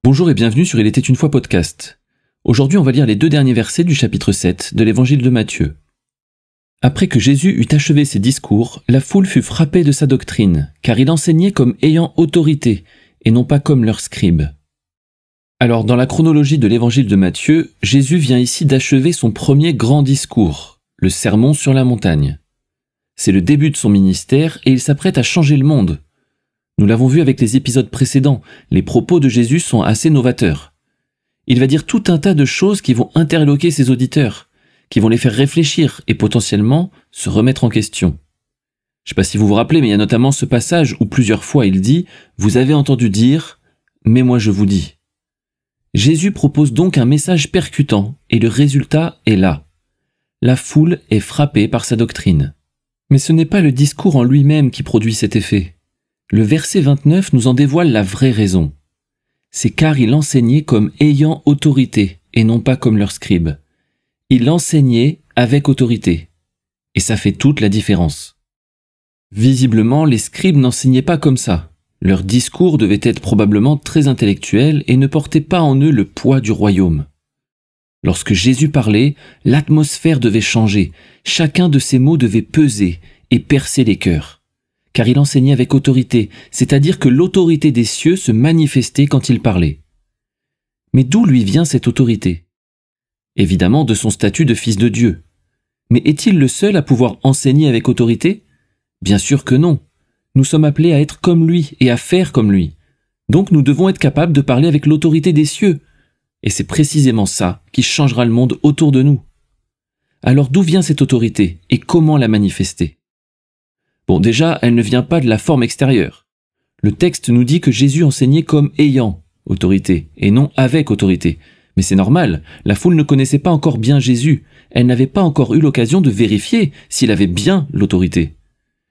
Bonjour et bienvenue sur Il était une fois podcast. Aujourd'hui, on va lire les 2 derniers versets du chapitre 7 de l'évangile de Matthieu. Après que Jésus eut achevé ses discours, la foule fut frappée de sa doctrine, car il enseignait comme ayant autorité, et non pas comme leurs scribes. Alors, dans la chronologie de l'évangile de Matthieu, Jésus vient ici d'achever son premier grand discours, le sermon sur la montagne. C'est le début de son ministère et il s'apprête à changer le monde. Nous l'avons vu avec les épisodes précédents, les propos de Jésus sont assez novateurs. Il va dire tout un tas de choses qui vont interloquer ses auditeurs, qui vont les faire réfléchir et potentiellement se remettre en question. Je ne sais pas si vous vous rappelez, mais il y a notamment ce passage où plusieurs fois il dit « Vous avez entendu dire, mais moi je vous dis ». Jésus propose donc un message percutant et le résultat est là. La foule est frappée par sa doctrine. Mais ce n'est pas le discours en lui-même qui produit cet effet. Le verset 29 nous en dévoile la vraie raison. C'est car il enseignait comme ayant autorité et non pas comme leurs scribes. Il enseignait avec autorité. Et ça fait toute la différence. Visiblement, les scribes n'enseignaient pas comme ça. Leur discours devait être probablement très intellectuel et ne portait pas en eux le poids du royaume. Lorsque Jésus parlait, l'atmosphère devait changer. Chacun de ses mots devait peser et percer les cœurs. Car il enseignait avec autorité, c'est-à-dire que l'autorité des cieux se manifestait quand il parlait. Mais d'où lui vient cette autorité? Évidemment de son statut de fils de Dieu. Mais est-il le seul à pouvoir enseigner avec autorité? Bien sûr que non. Nous sommes appelés à être comme lui et à faire comme lui. Donc nous devons être capables de parler avec l'autorité des cieux. Et c'est précisément ça qui changera le monde autour de nous. Alors d'où vient cette autorité et comment la manifester? Bon, déjà, elle ne vient pas de la forme extérieure. Le texte nous dit que Jésus enseignait comme ayant autorité, et non avec autorité. Mais c'est normal, la foule ne connaissait pas encore bien Jésus, elle n'avait pas encore eu l'occasion de vérifier s'il avait bien l'autorité.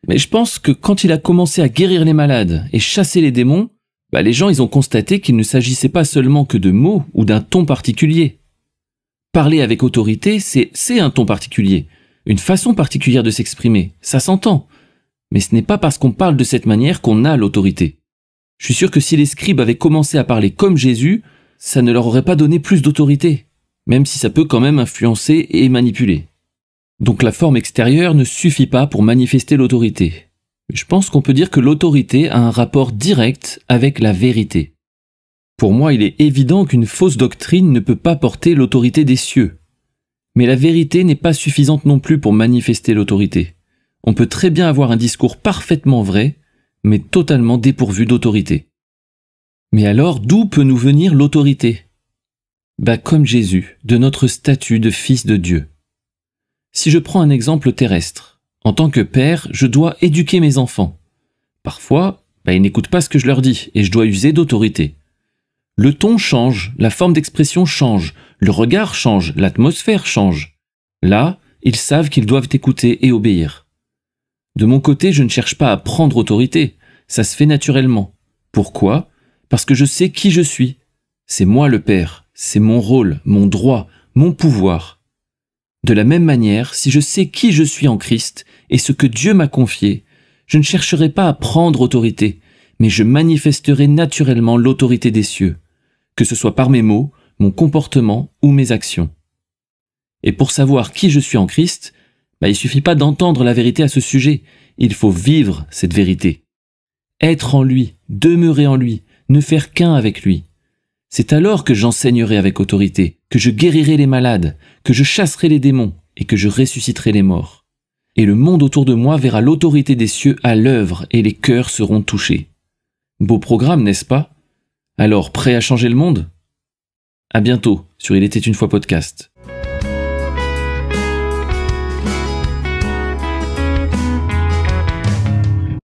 Mais je pense que quand il a commencé à guérir les malades et chasser les démons, les gens ils ont constaté qu'il ne s'agissait pas seulement que de mots ou d'un ton particulier. Parler avec autorité, c'est un ton particulier, une façon particulière de s'exprimer, ça s'entend. Mais ce n'est pas parce qu'on parle de cette manière qu'on a l'autorité. Je suis sûr que si les scribes avaient commencé à parler comme Jésus, ça ne leur aurait pas donné plus d'autorité, même si ça peut quand même influencer et manipuler. Donc la forme extérieure ne suffit pas pour manifester l'autorité. Je pense qu'on peut dire que l'autorité a un rapport direct avec la vérité. Pour moi, il est évident qu'une fausse doctrine ne peut pas porter l'autorité des cieux. Mais la vérité n'est pas suffisante non plus pour manifester l'autorité. On peut très bien avoir un discours parfaitement vrai, mais totalement dépourvu d'autorité. Mais alors, d'où peut nous venir l'autorité? Comme Jésus, de notre statut de fils de Dieu. Si je prends un exemple terrestre, en tant que père, je dois éduquer mes enfants. Parfois, ils n'écoutent pas ce que je leur dis, et je dois user d'autorité. Le ton change, la forme d'expression change, le regard change, l'atmosphère change. Là, ils savent qu'ils doivent écouter et obéir. De mon côté, je ne cherche pas à prendre autorité, ça se fait naturellement. Pourquoi? Parce que je sais qui je suis. C'est moi le Père, c'est mon rôle, mon droit, mon pouvoir. De la même manière, si je sais qui je suis en Christ et ce que Dieu m'a confié, je ne chercherai pas à prendre autorité, mais je manifesterai naturellement l'autorité des cieux, que ce soit par mes mots, mon comportement ou mes actions. Et pour savoir qui je suis en Christ, il suffit pas d'entendre la vérité à ce sujet, il faut vivre cette vérité. Être en lui, demeurer en lui, ne faire qu'un avec lui. C'est alors que j'enseignerai avec autorité, que je guérirai les malades, que je chasserai les démons et que je ressusciterai les morts. Et le monde autour de moi verra l'autorité des cieux à l'œuvre et les cœurs seront touchés. Beau programme, n'est-ce pas? Alors, prêt à changer le monde? À bientôt sur Il était une fois podcast.